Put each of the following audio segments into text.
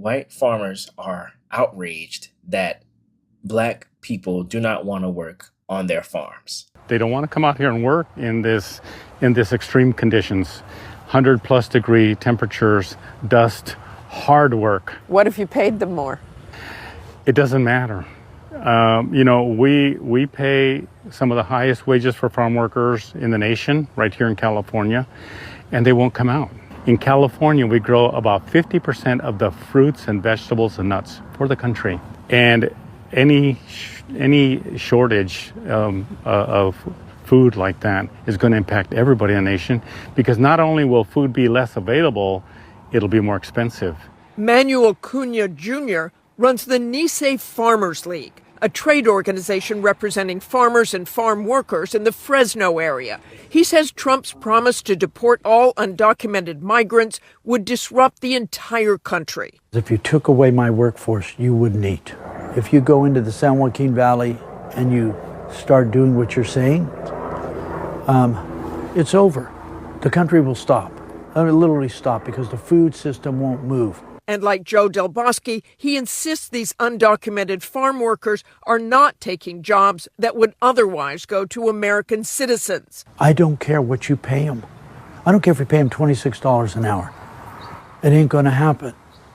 White farmers are outraged that black people do not want to work on their farms. They don't want to come out here and work in this extreme conditions, 100+ degree temperatures, dust, hard work. What if you paid them more? It doesn't matter. We pay some of the highest wages for farm workers in the nation right here in California, and they won't come out. In California, we grow about 50% of the fruits and vegetables and nuts for the country. And any shortage of food like that is going to impact everybody in the nation, because not only will food be less available, it'll be more expensive. Manuel Cunha Jr. runs the Nice Farmers League, a trade organization representing farmers and farm workers in the Fresno area. He says Trump's promise to deport all undocumented migrants would disrupt the entire country. If you took away my workforce, you wouldn't eat. If you go into the San Joaquin Valley and you start doing what you're saying, it's over. The country will stop. It'll literally stop, because the food system won't move. And like Joe Del Bosque, he insists these undocumented farm workers are not taking jobs that would otherwise go to American citizens. I don't care what you pay them. I don't care if you pay them $26 an hour. It ain't going to happen.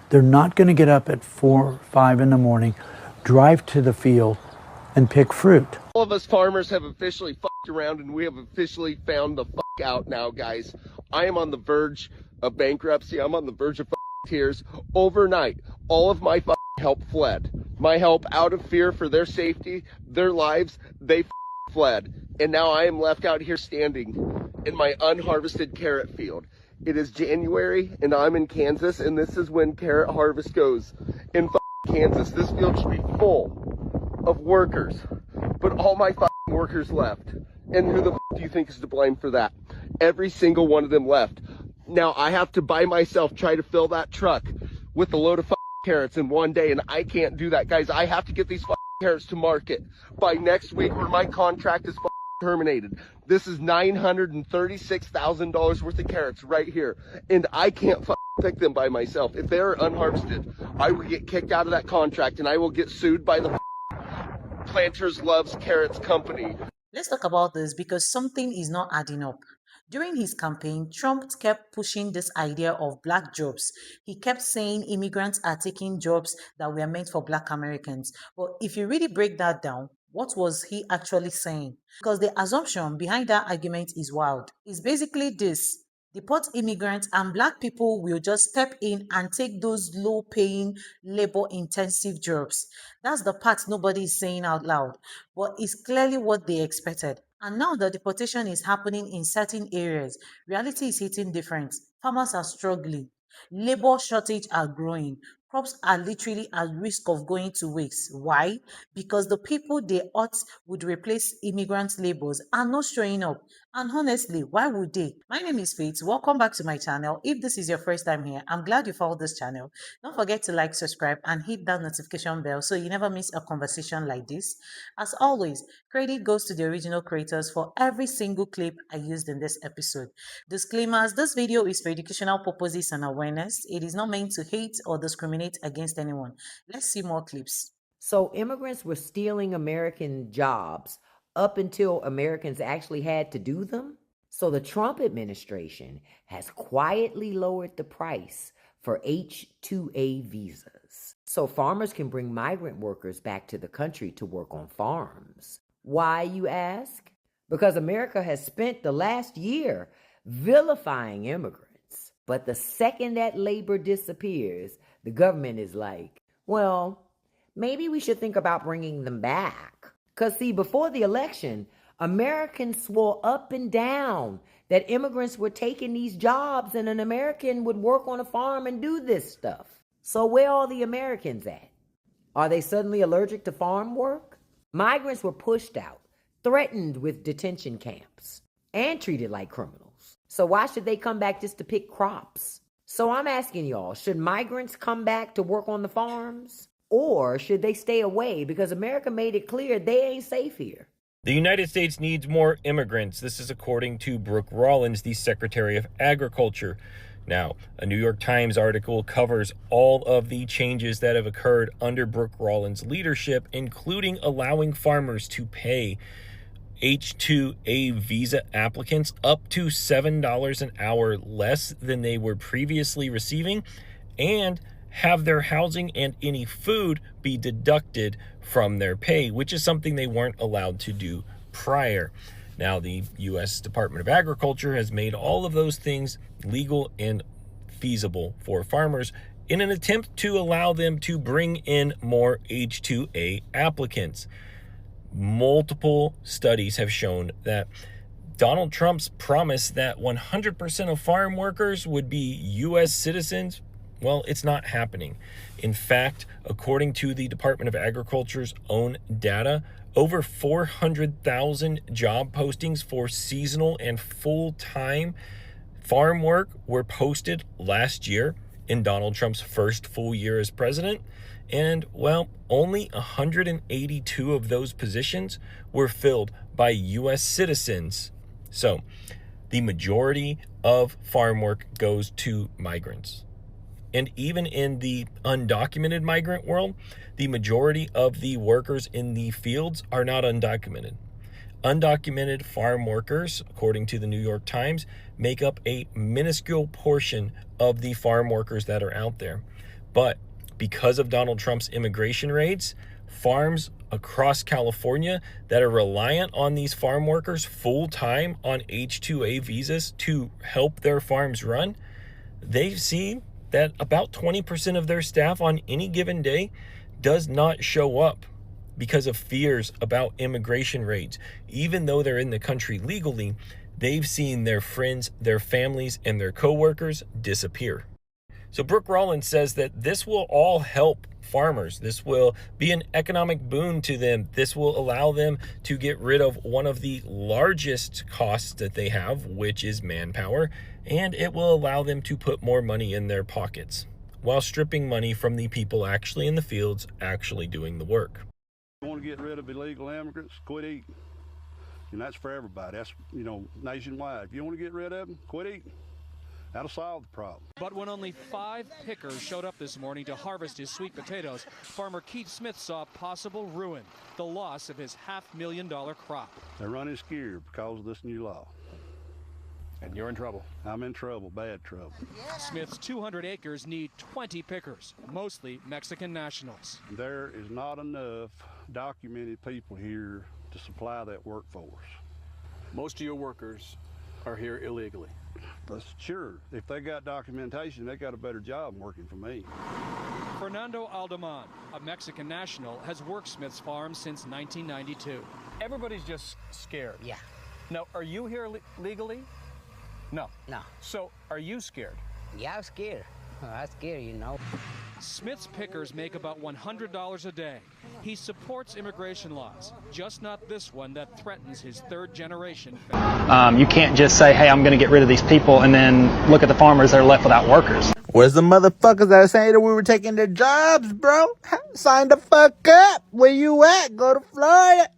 They're not going to get up at 4 or 5 in the morning, drive to the field, and pick fruit. All of us farmers have officially fucked around, and we have officially found the fuck out now, guys. I am on the verge of bankruptcy. I'm on the verge of tears. Overnight, all of my help fled. My help, out of fear for their safety, their lives, they fled. And now I am left out here standing in my unharvested carrot field. It is January, and I'm in Kansas, and this is when carrot harvest goes in Kansas. This field should be full of workers, but all my workers left. And who the do you think is to blame for that? Every single one of them left. Now I have to by myself try to fill that truck with a load of carrots in one day, and I can't do that, guys. I have to get these carrots to market by next week, or my contract is terminated. This is $936,000 worth of carrots right here, and I can't pick them by myself. If they're unharvested, I will get kicked out of that contract, and I will get sued by the Planters Loves Carrots company. Let's talk about this, because something is not adding up. During his campaign, Trump kept pushing this idea of black jobs. He kept saying immigrants are taking jobs that were meant for black Americans. But if you really break that down, what was he actually saying? Because the assumption behind that argument is wild. It's basically this: deport immigrants and black people will just step in and take those low-paying, labor-intensive jobs. That's the part nobody is saying out loud, but it's clearly what they expected. And now the deportation is happening in certain areas. Reality is hitting different. Farmers are struggling. Labor shortage are growing. Crops are literally at risk of going to waste. Why? Because the people they ought would replace immigrant laborers are not showing up. And honestly, why would they? My name is Faith. Welcome back to my channel. If this is your first time here, I'm glad you followed this channel. Don't forget to like, subscribe, and hit that notification bell so you never miss a conversation like this. As always, credit goes to the original creators for every single clip I used in this episode. Disclaimers: this video is for educational purposes and awareness. It is not meant to hate or discriminate against anyone. Let's see more clips. So immigrants were stealing American jobs up until Americans actually had to do them. So the Trump administration has quietly lowered the price for H-2A visas, so farmers can bring migrant workers back to the country to work on farms. Why, you ask? Because America has spent the last year vilifying immigrants. But the second that labor disappears, the government is like, well, maybe we should think about bringing them back. Because, see, before the election, Americans swore up and down that immigrants were taking these jobs and an American would work on a farm and do this stuff. So where are the Americans at? Are they suddenly allergic to farm work? Migrants were pushed out, threatened with detention camps, and treated like criminals. So why should they come back just to pick crops? So I'm asking y'all, should migrants come back to work on the farms? Or should they stay away because America made it clear they ain't safe here? The United States needs more immigrants. This is according to Brooke Rollins, the Secretary of Agriculture. Now, a New York Times article covers all of the changes that have occurred under Brooke Rollins' leadership, including allowing farmers to pay H-2A visa applicants up to $7 an hour less than they were previously receiving, and have their housing and any food be deducted from their pay, which is something they weren't allowed to do prior. Now, the U.S. Department of Agriculture has made all of those things legal and feasible for farmers in an attempt to allow them to bring in more H-2A applicants. Multiple studies have shown that Donald Trump's promise that 100% of farm workers would be U.S. citizens, well, it's not happening. In fact, according to the Department of Agriculture's own data, over 400,000 job postings for seasonal and full-time farm work were posted last year in Donald Trump's first full year as president. And, well, only 182 of those positions were filled by U.S. citizens. So, the majority of farm work goes to migrants. And even in the undocumented migrant world, the majority of the workers in the fields are not undocumented. Undocumented farm workers, according to the New York Times, make up a minuscule portion of the farm workers that are out there. But because of Donald Trump's immigration raids, farms across California that are reliant on these farm workers full-time on H-2A visas to help their farms run, they've seen that about 20% of their staff on any given day does not show up because of fears about immigration raids. Even though they're in the country legally, they've seen their friends, their families, and their coworkers disappear. So Brooke Rollins says that this will all help farmers. This will be an economic boon to them. This will allow them to get rid of one of the largest costs that they have, which is manpower, and it will allow them to put more money in their pockets while stripping money from the people actually in the fields, actually doing the work. You want to get rid of illegal immigrants, quit eating. And that's for everybody. That's, nationwide. If you want to get rid of them, quit eating. That'll solve the problem. But when only 5 pickers showed up this morning to harvest his sweet potatoes, farmer Keith Smith saw possible ruin, the loss of his $500,000 crop. They're running scared because of this new law. And you're in trouble. I'm in trouble, bad trouble. Smith's 200 acres need 20 pickers, mostly Mexican nationals. There is not enough documented people here to supply that workforce. Most of your workers are here illegally. That's sure. If they got documentation, they got a better job working for me. Fernando Aldeman, a Mexican national, has worked Smith's farm since 1992. Everybody's just scared. Yeah. Now, are you here legally? No. No. So, are you scared? Yeah, I'm scared. I'm scared, Smith's pickers make about $100 a day. He supports immigration laws, just not this one that threatens his third-generation family. You can't just say, hey, I'm going to get rid of these people, and then look at the farmers that are left without workers. Where's the motherfuckers that are saying that we were taking their jobs, bro? Sign the fuck up. Where you at? Go to Florida.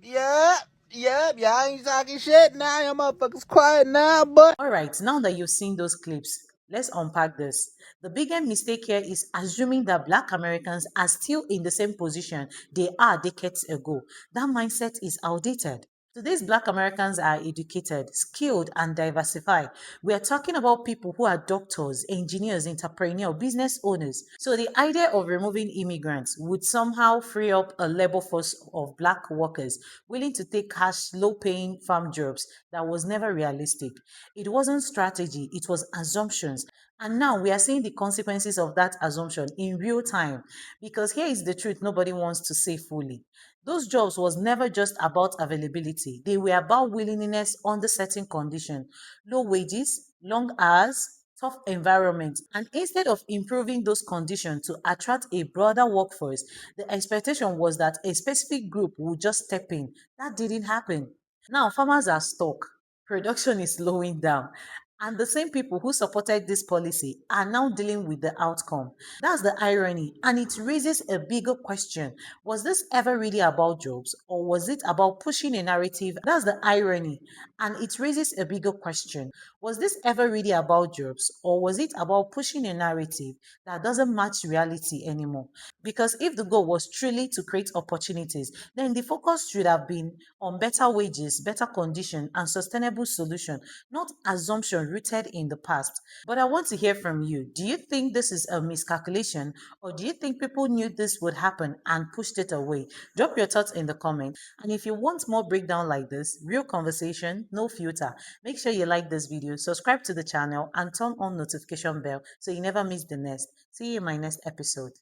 Yep, y'all ain't talking shit now. Y'all motherfuckers quiet now, but. All right, now that you've seen those clips, let's unpack this. The biggest mistake here is assuming that Black Americans are still in the same position they are decades ago. That mindset is outdated. Today's Black Americans are educated, skilled, and diversified. We are talking about people who are doctors, engineers, entrepreneurs, business owners. So the idea of removing immigrants would somehow free up a labor force of Black workers willing to take cash, low-paying farm jobs that was never realistic. It wasn't strategy, it was assumptions. And now we are seeing the consequences of that assumption in real time. Because here is the truth nobody wants to say fully. Those jobs was never just about availability. They were about willingness under certain conditions, low wages, long hours, tough environment. And instead of improving those conditions to attract a broader workforce, the expectation was that a specific group would just step in. That didn't happen. Now farmers are stuck. Production is slowing down. And the same people who supported this policy are now dealing with the outcome. That's the irony. And it raises a bigger question. Was this ever really about jobs, or was it about pushing a narrative? That's the irony. And it raises a bigger question. Was this ever really about jobs, or was it about pushing a narrative that doesn't match reality anymore? Because if the goal was truly to create opportunities, then the focus should have been on better wages, better condition, and sustainable solution, not assumption rooted in the past. But I want to hear from you. Do you think this is a miscalculation, or do you think people knew this would happen and pushed it away? Drop your thoughts in the comments. And if you want more breakdown like this, real conversation, no filter, make sure you like this video, subscribe to the channel, and turn on notification bell so you never miss the next. See you in my next episode.